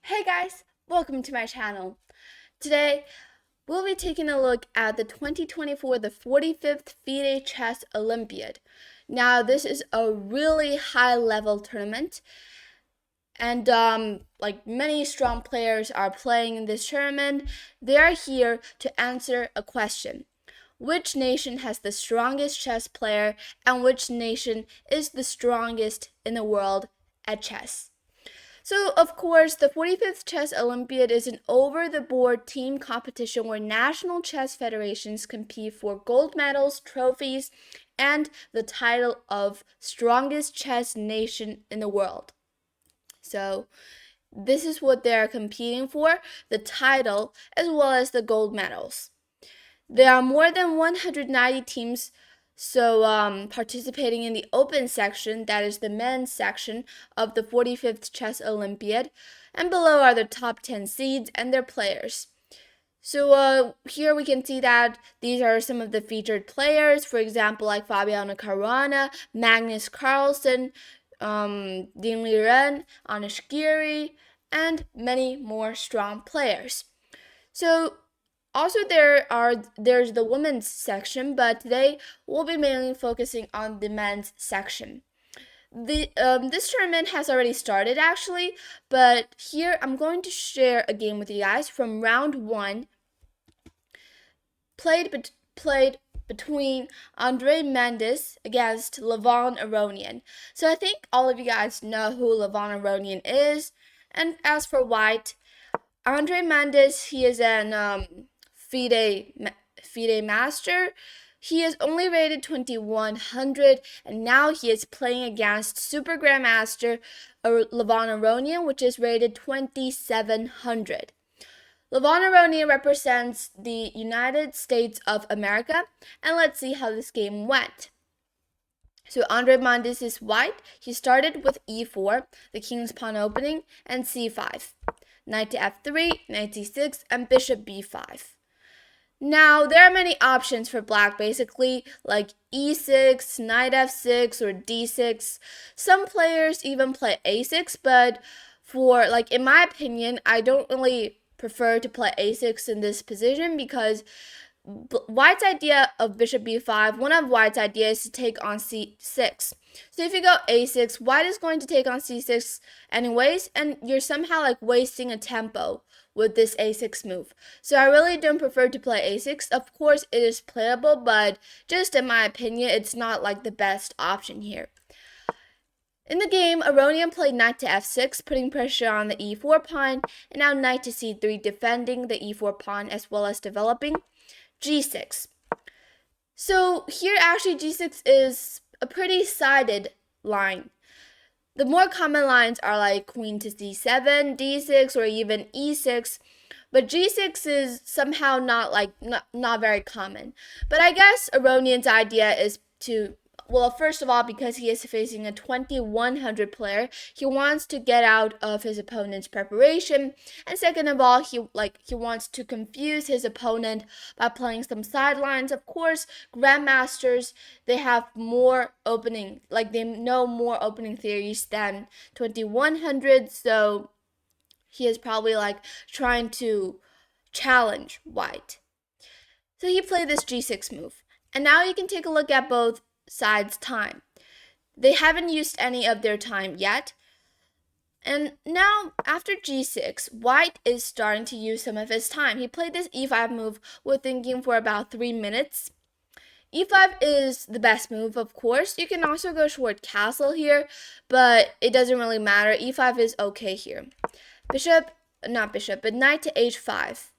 Hey guys, welcome to my channel. Today, we'll be taking a look at the 2024 the 45th FIDE Chess Olympiad. Now, this is a really high-level tournament, and like many strong players are playing in this tournament. They are here to answer a question. Which nation has the strongest chess player, and which nation is the strongest in the world at chess? So, of course, the 45th Chess Olympiad is an over the board team competition where national chess federations compete for gold medals, trophies, and the title of strongest chess nation in the world. So, this is what they're competing for, the title as well as the gold medals. There are more than 190 teams participating in the open section, that is the men's section of the 45th Chess Olympiad, and below are the top 10 seeds and their players. So here we can see that these are some of the featured players, for example, like Fabiano Caruana, Magnus Carlsen, Ding Liren, Anish Giri, and many more strong players. So also, there's the women's section, but today we'll be mainly focusing on the men's section. This tournament has already started actually, but here I'm going to share a game with you guys from round one. Played between Andre Mendez against Levon Aronian. So I think all of you guys know who Levon Aronian is. And as for white, Andre Mendez, he is an FIDE master. He is only rated 2100, and now he is playing against Super Grandmaster Levon Aronian, which is rated 2700. Levon Aronian represents the United States of America, and let's see how this game went. So Andre Mendez is white. He started with e4, the king's pawn opening, and c5. Knight to f3, knight c6, and bishop b5. Now, there are many options for black, basically, like e6, knight f6, or d6. Some players even play a6, but in my opinion, I don't really prefer to play a6 in this position because white's idea of bishop b5, one of white's ideas is to take on c6. So if you go a6, white is going to take on c6 anyways, and you're somehow wasting a tempo with this a6 move. So I really don't prefer to play a6. Of course, it is playable, but just in my opinion, it's not the best option here. In the game, Aronian played knight to f6, putting pressure on the e4 pawn, and now knight to c3, defending the e4 pawn as well as developing g6. So here actually g6 is a pretty sided line. The more common lines are like queen to c7, d6, or even e6, but g6 is somehow not very common. But I guess Aronian's idea is to, well, first of all, because he is facing a 2100 player, he wants to get out of his opponent's preparation, and second of all, he wants to confuse his opponent by playing some sidelines. Of course, grandmasters, they have more opening, they know more opening theories than 2100, so he is probably trying to challenge white. So he played this g6 move, and now you can take a look at both sides' time. They haven't used any of their time yet. And now, after g6, white is starting to use some of his time. He played this e5 move with thinking for about 3 minutes. e5 is the best move, of course. You can also go short castle here, but it doesn't really matter. e5 is okay here. Knight to h5.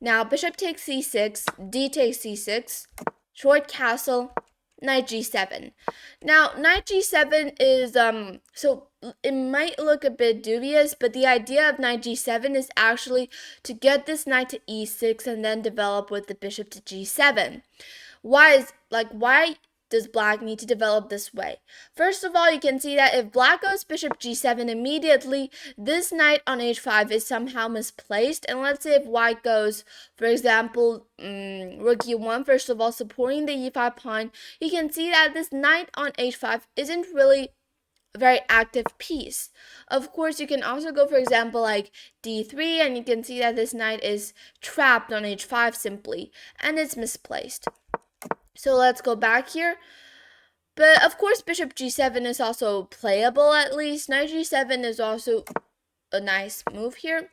Now, bishop takes c6, d takes c6, short castle, knight g7. Now, knight g7 is, so it might look a bit dubious, but the idea of knight g7 is actually to get this knight to e6 and then develop with the bishop to g7. Why does black need to develop this way? First of all, you can see that if black goes bishop g7 immediately, this knight on h5 is somehow misplaced. And let's say if white goes, for example, rook e1, first of all, supporting the e5 pawn, you can see that this knight on h5 isn't really a very active piece. Of course, you can also go, for example, like d3, and you can see that this knight is trapped on h5 simply, and it's misplaced. So let's go back here. But of course, bishop g7 is also playable at least. Knight g7 is also a nice move here.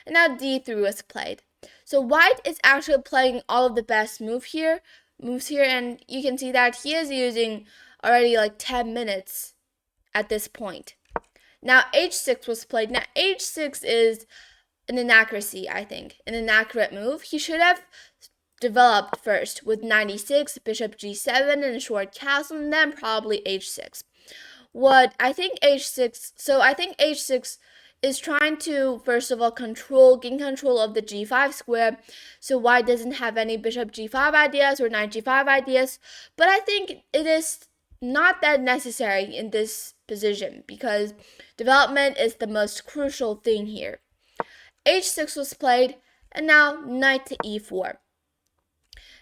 And now d3 was played. So white is actually playing all of the best moves here, and you can see that he is using already like 10 minutes at this point. Now h6 was played. Now h6 is an inaccuracy, I think, an inaccurate move. He should have developed first with knight e6, bishop g7, and a short castle, and then probably h6. What I think h6 is trying to, first of all, gain control of the g5 square, so white doesn't have any bishop g5 ideas or knight g5 ideas. But I think it is not that necessary in this position because development is the most crucial thing here. h6 was played, and now knight to e4.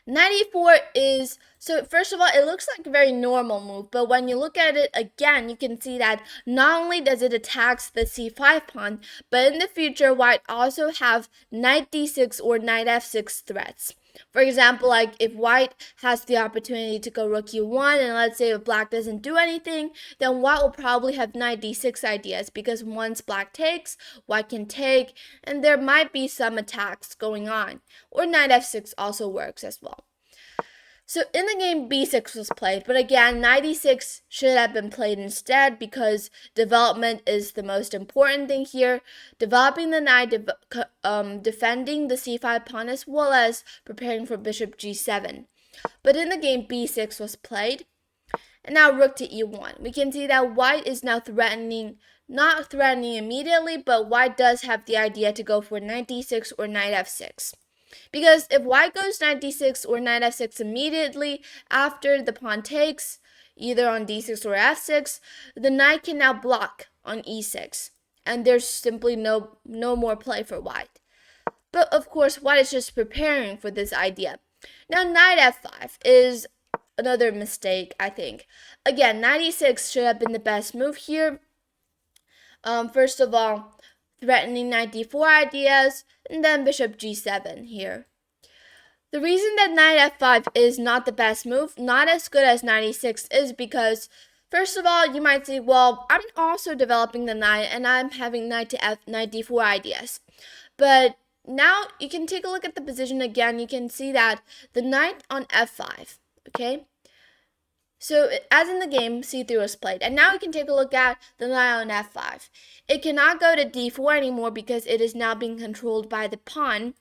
Knight e4 is, so first of all, it looks like a very normal move, but when you look at it again, you can see that not only does it attack the c5 pawn, but in the future, white also have knight d6 or knight f6 threats. For example, like if white has the opportunity to go rook e1, and let's say if black doesn't do anything, then white will probably have knight d6 ideas, because once black takes, white can take, and there might be some attacks going on. Or knight f6 also works as well. So in the game, b6 was played, but again, knight e6 should have been played instead because development is the most important thing here. Developing the knight, defending the c5 pawn, as well as preparing for bishop g7. But in the game, b6 was played, and now rook to e1. We can see that white is now not threatening immediately, but white does have the idea to go for knight d6 or knight f6. Because if white goes knight d6 or knight f6 immediately after the pawn takes, either on d6 or f6, the knight can now block on e6, and there's simply no more play for white. But of course, white is just preparing for this idea. Now knight f5 is another mistake, I think. Again, knight e6 should have been the best move here. First of all, threatening knight d4 ideas, and then bishop g7 here. The reason that knight f5 is not the best move, not as good as knight e6, is because, first of all, you might say, well, I'm also developing the knight, and I'm having knight d4 ideas. But now you can take a look at the position again. You can see that the knight on f5, okay? So as in the game, c3 was played. And now we can take a look at the knight on f5. It cannot go to d4 anymore because it is now being controlled by the pawn.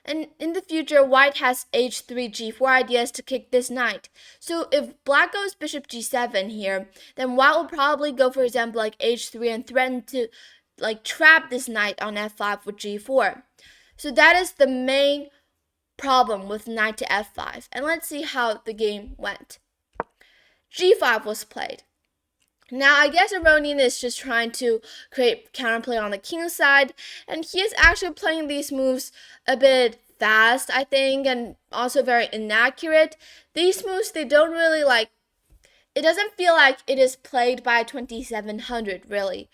And in the future, white has h3, g4 ideas to kick this knight. So if black goes bishop g7 here, then white will probably go, for example, like h3 and threaten to like trap this knight on f5 with g4. So that is the main problem with knight to f5. And let's see how the game went. g5 was played. Now, I guess Aronian is just trying to create counterplay on the king side, and he is actually playing these moves a bit fast, I think, and also very inaccurate. These moves, they don't really it doesn't feel like it is played by 2700, really.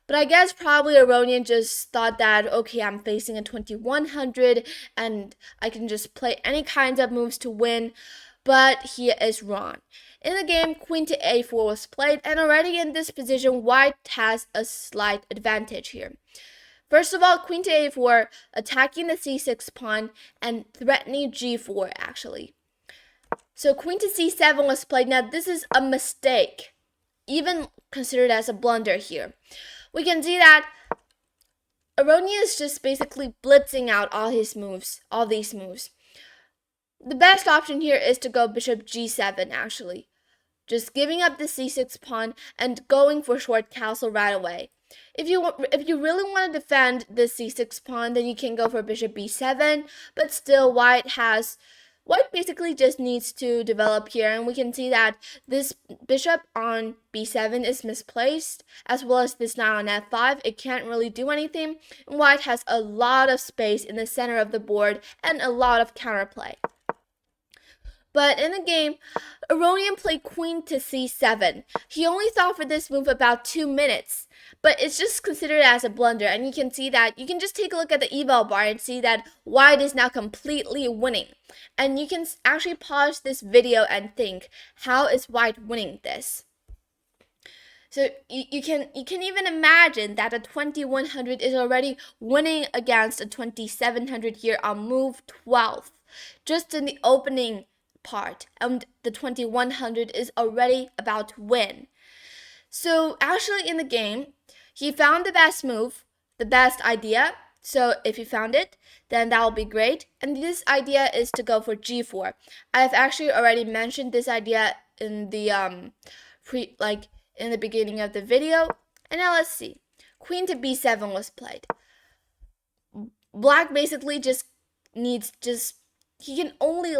But I guess probably Aronian just thought that, okay, I'm facing a 2100, and I can just play any kinds of moves to win, but he is wrong. In the game, queen to a4 was played, and already in this position, white has a slight advantage here. First of all, queen to a4, attacking the c6 pawn and threatening g4, actually. So queen to c7 was played. Now, this is a mistake, even considered as a blunder here. We can see that Aronian is just basically blitzing out all these moves. The best option here is to go bishop g7, actually. Just giving up the c6 pawn and going for short castle right away. If you really want to defend the c6 pawn, then you can go for bishop b7, but still white basically just needs to develop here, and we can see that this bishop on b7 is misplaced, as well as this knight on f5. It can't really do anything, and white has a lot of space in the center of the board and a lot of counterplay. But in the game, Aronian played queen to c7. He only thought for this move about 2 minutes, but it's just considered as a blunder. And you can see that, you can just take a look at the eval bar and see that white is now completely winning. And you can actually pause this video and think, how is white winning this? So you can even imagine that a 2100 is already winning against a 2700 here on move 12, just in the opening part, and the 2100 is already about to win. So actually in the game, he found the best move, the best idea. So if he found it, then that will be great. And this idea is to go for g4. I've actually already mentioned this idea in the in the beginning of the video. And now let's see. Queen to b7 was played. Black basically just needs he can only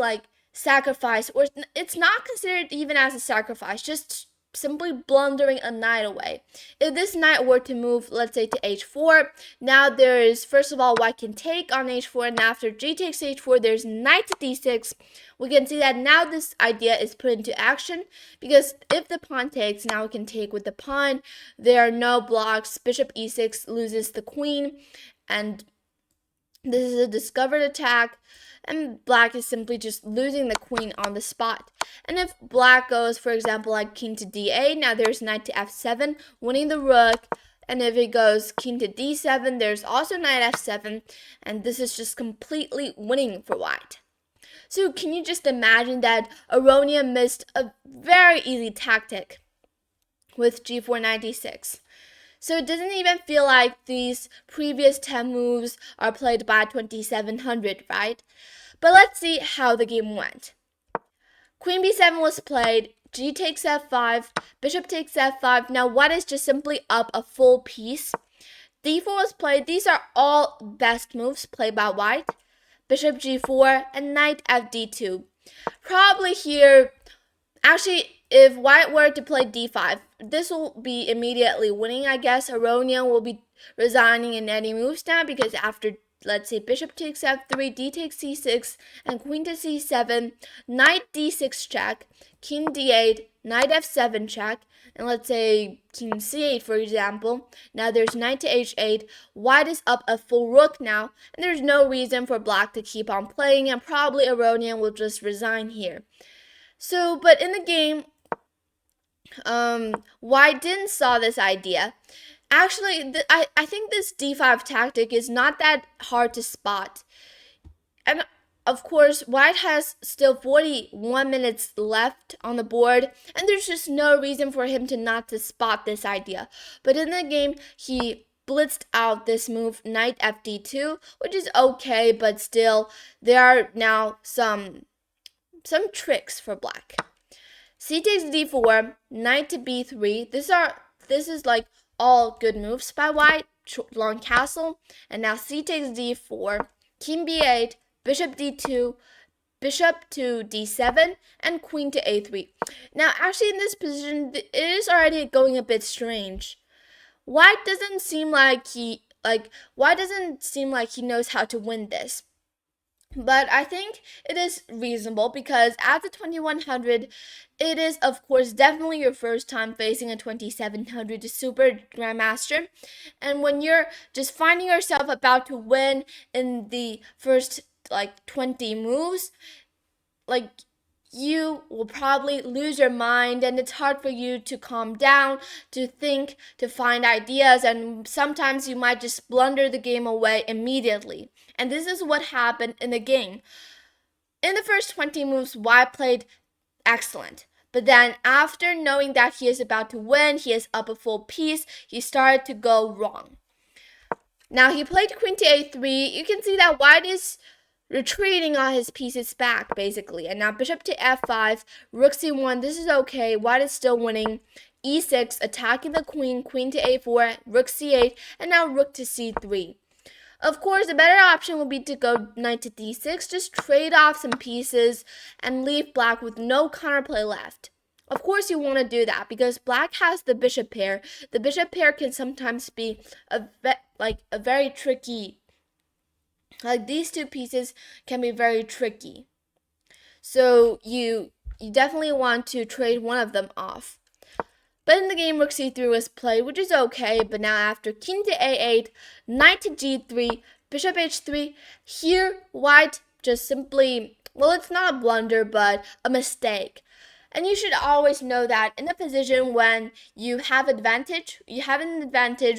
sacrifice, or it's not considered even as a sacrifice, just simply blundering a knight away. If this knight were to move, let's say, to h4, now there is, first of all, white can take on h4, and after g takes h4, there's knight to d6. We can see that now this idea is put into action, because if the pawn takes, now we can take with the pawn. There are no blocks. Bishop e6 loses the queen, and this is a discovered attack, and black is simply just losing the queen on the spot. And if black goes, for example, like king to d8, now there's knight to f7, winning the rook. And if it goes king to d7, there's also knight f7, and this is just completely winning for white. So can you just imagine that Aronian missed a very easy tactic with g4 knight d6? So it doesn't even feel like these previous 10 moves are played by 2700, right? But let's see how the game went. Queen b7 was played, g takes f5, bishop takes f5. Now white is just simply up a full piece. d4 was played. These are all best moves played by white. Bishop g4 and knight fd2. Probably here, actually, if white were to play d5, this will be immediately winning, I guess. Aronian will be resigning in any moves now, because after, let's say, bishop takes f3, d takes c6, and queen to c7, knight d6 check, king d8, knight f7 check, and let's say king c8, for example. Now there's knight to h8. White is up a full rook now, and there's no reason for black to keep on playing, and probably Aronian will just resign here. So, but in the game, white didn't saw this idea. Actually, I think this d5 tactic is not that hard to spot. And of course, white has still 41 minutes left on the board, and there's just no reason for him to not to spot this idea. But in the game, he blitzed out this move, knight fd2, which is okay, but still, there are now some tricks for black. C takes d4, knight to b3. This is like all good moves by white. Long castle, and now c takes d4, king b8, bishop d2, bishop to d7, and queen to a3. Now, actually, in this position, it is already going a bit strange. White doesn't seem like he knows how to win this. But I think it is reasonable, because at the 2100, it is, of course, definitely your first time facing a 2700 Super Grandmaster. And when you're just finding yourself about to win in the first 20 moves, you will probably lose your mind, and it's hard for you to calm down, to think, to find ideas, and sometimes you might just blunder the game away immediately. And this is what happened in the game. In the first 20 moves, white played excellent. But then after knowing that he is about to win, he is up a full piece, he started to go wrong. Now he played queen to a3. You can see that white is retreating on his pieces back, basically. And now bishop to f5, rook c1, this is okay. White is still winning. e6, attacking the queen, queen to a4, rook c8, and now rook to c3. Of course, the better option would be to go knight to d6, just trade off some pieces and leave black with no counterplay left. Of course, you want to do that because black has the bishop pair. The bishop pair can sometimes be a very tricky. These two pieces can be very tricky. So you definitely want to trade one of them off. But in the game, rook c3 was played, which is okay. But now after king to a8, knight to g3, bishop h3, here white just simply, well, it's not a blunder, but a mistake. And you should always know that in a position when you have an advantage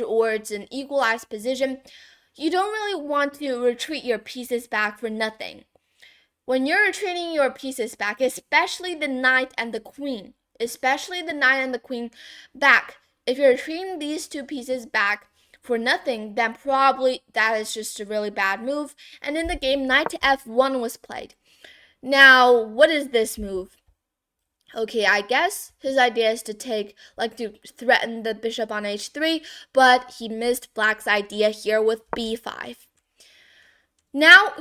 or it's an equalized position, you don't really want to retreat your pieces back for nothing. When you're retreating your pieces back, especially the knight and the queen, back, if you're retreating these two pieces back for nothing, then probably that is just a really bad move. And in the game, knight to f1 was played. Now, what is this move? Okay, I guess his idea is to threaten the bishop on h3, but he missed black's idea here with b5. Now,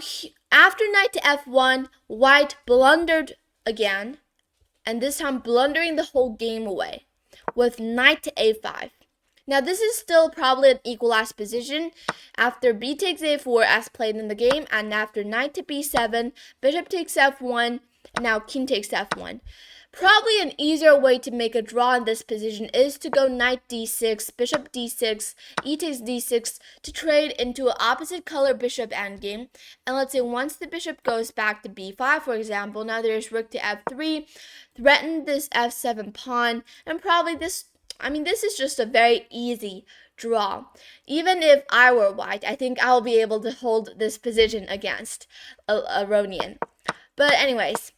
after knight to f1, white blundered again, and this time blundering the whole game away with knight to a5. Now, this is still probably an equalized position after b takes a4 as played in the game, and after knight to b7, bishop takes f1, and now king takes f1. Probably an easier way to make a draw in this position is to go knight d6, bishop d6, e takes d6 to trade into an opposite color bishop endgame. And let's say once the bishop goes back to b5, for example, now there's rook to f3, threaten this f7 pawn, and probably this is just a very easy draw. Even if I were white, I think I'll be able to hold this position against Aronian. But anyways,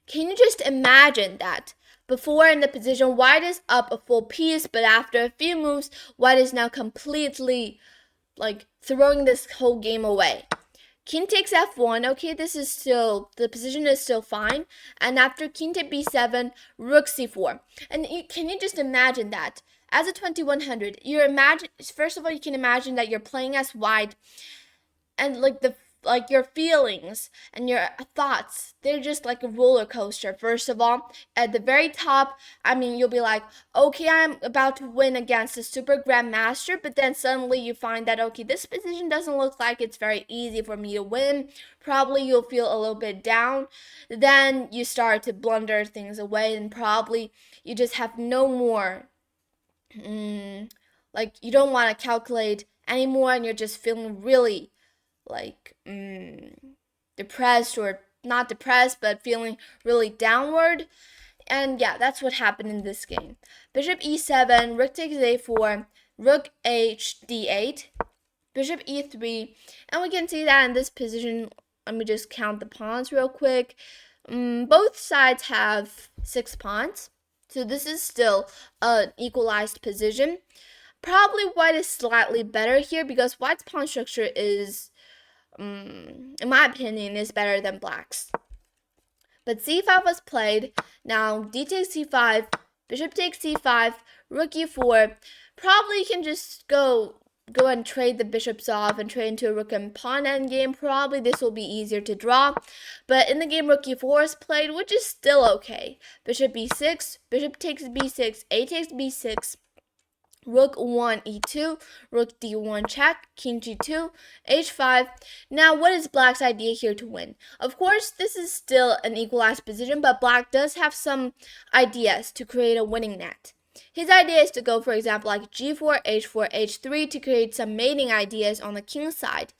can you just imagine that? Before in the position, white is up a full piece, but after a few moves, white is now completely throwing this whole game away. King takes f1. Okay, the position is still fine. And after king to b7, rook c4. And can you just imagine that? As a 2100, first of all, you can imagine that you're playing as white, and your feelings and your thoughts, they're just like a roller coaster. First of all, at the very top, you'll be like, okay, I'm about to win against a Super Grandmaster, but then suddenly you find that, okay, this position doesn't look like it's very easy for me to win. Probably you'll feel a little bit down. Then you start to blunder things away, and probably you just have no more, you don't want to calculate anymore, and you're just feeling really depressed, or not depressed, but feeling really downward. And yeah, that's what happened in this game. Bishop e7, rook takes a4, rook h d8, bishop e3, and we can see that in this position. Let me just count the pawns real quick. Both sides have 6 pawns, so this is still an equalized position. Probably white is slightly better here because white's pawn structure is, in my opinion, is better than black's. But c5 was played. Now d takes c5, bishop takes c5, rook e4. Probably you can just go and trade the bishops off and trade into a rook and pawn endgame. Probably this will be easier to draw. But in the game, rook e4 is played, which is still okay. Bishop e6, bishop takes b6, a takes b6. Rook 1 e2, rook d1 check, king g2, h5. Now, what is black's idea here to win? Of course, this is still an equalized position, but black does have some ideas to create a winning net. His idea is to go, for example, like g4, h4, h3 to create some mating ideas on the king side.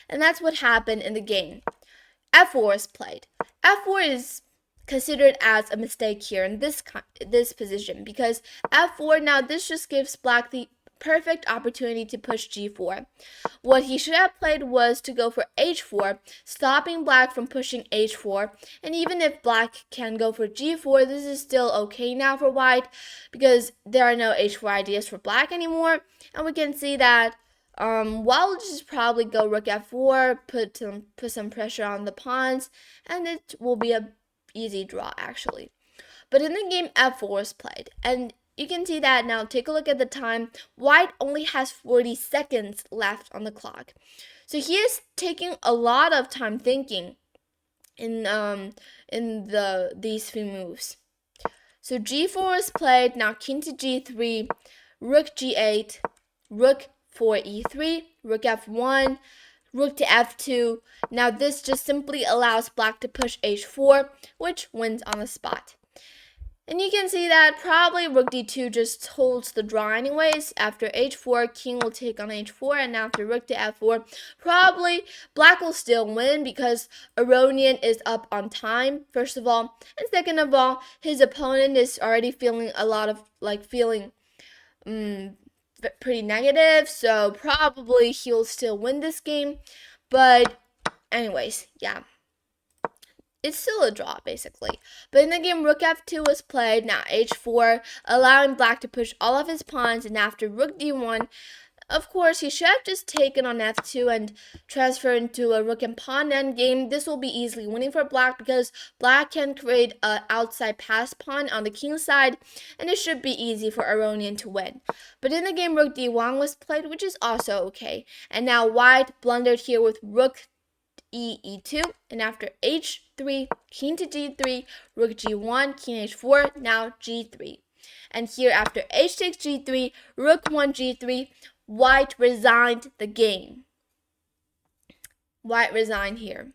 And that's what happened in the game. f4 is played. f4 is considered as a mistake here in this position, because f4, now this just gives black the perfect opportunity to push g4. What he should have played was to go for h4, stopping black from pushing h4. And even if black can go for g4, this is still okay now for white, because there are no h4 ideas for black anymore. And we can see that while we'll just probably go rook f4, put some pressure on the pawns, and it will be a easy draw actually. But in the game, f4 is played, and you can see that now. Take a look at the time. White only has 40 seconds left on the clock, so he is taking a lot of time thinking in these few moves. So g4 is played. Now king to g3, rook g8, rook 4 e3, rook f1, rook to f2. Now this just simply allows black to push h4, which wins on the spot. And you can see that probably rook d2 just holds the draw anyways. After h4, king will take on h4, and after rook to f4, probably black will still win because Aronian is up on time, first of all. And second of all, his opponent is already feeling a lot of, feeling pretty negative, so probably he'll still win this game. But anyways, yeah. It's still a draw, basically. But in the game, rook f2 was played, now h4, allowing black to push all of his pawns, and after rook d1, of course, he should have just taken on f2 and transferred into a rook and pawn endgame. This will be easily winning for black because black can create an outside pass pawn on the king side, and it should be easy for Aronian to win. But in the game, rook d1 was played, which is also okay. And now white blundered here with rook e2, and after h3, king to g3, rook g1, king h4, now g3. And here after h takes g3, rook 1 g3, white resigned the game. White resigned here.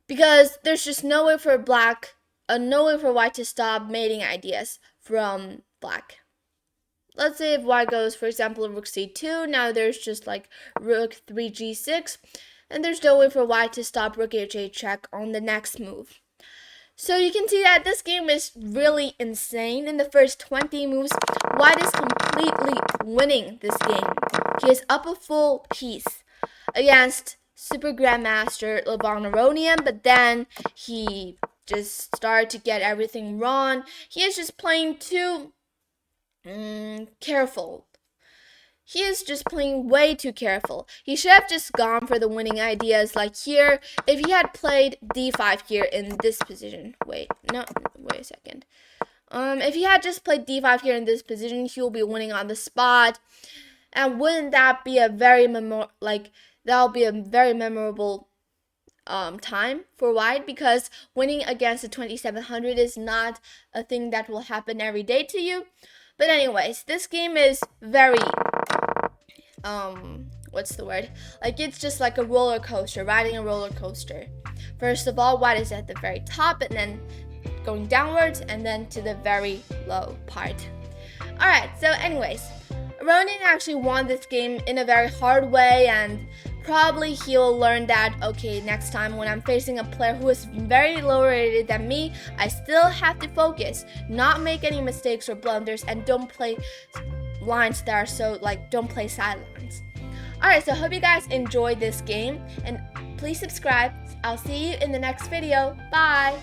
Because there's just no way for white to stop mating ideas from black. Let's say if white goes, for example, rook c2, now there's just like rook 3 g6, and there's no way for white to stop rook h8 check on the next move. So you can see that this game is really insane. In the first 20 moves, white is completely winning this game. He is up a full piece against Super Grandmaster Levon Aronian, but then he just started to get everything wrong. He is just playing too careful. He is just playing way too careful. He should have just gone for the winning ideas like here. If he had played d5 here in this position. Wait a second. If he had just played d5 here in this position, he will be winning on the spot. And wouldn't that be a very memorable time for white, because winning against the 2700 is not a thing that will happen every day to you. But anyways, this game is very what's the word? It's just like a roller coaster, riding a roller coaster. First of all, white is at the very top and then going downwards and then to the very low part. Alright, so anyways, Aronian actually won this game in a very hard way, and probably he'll learn that, okay, next time when I'm facing a player who is very lower rated than me, I still have to focus, not make any mistakes or blunders, and don't play lines that are so, don't play sidelines. Alright, so I hope you guys enjoyed this game, and please subscribe. I'll see you in the next video. Bye!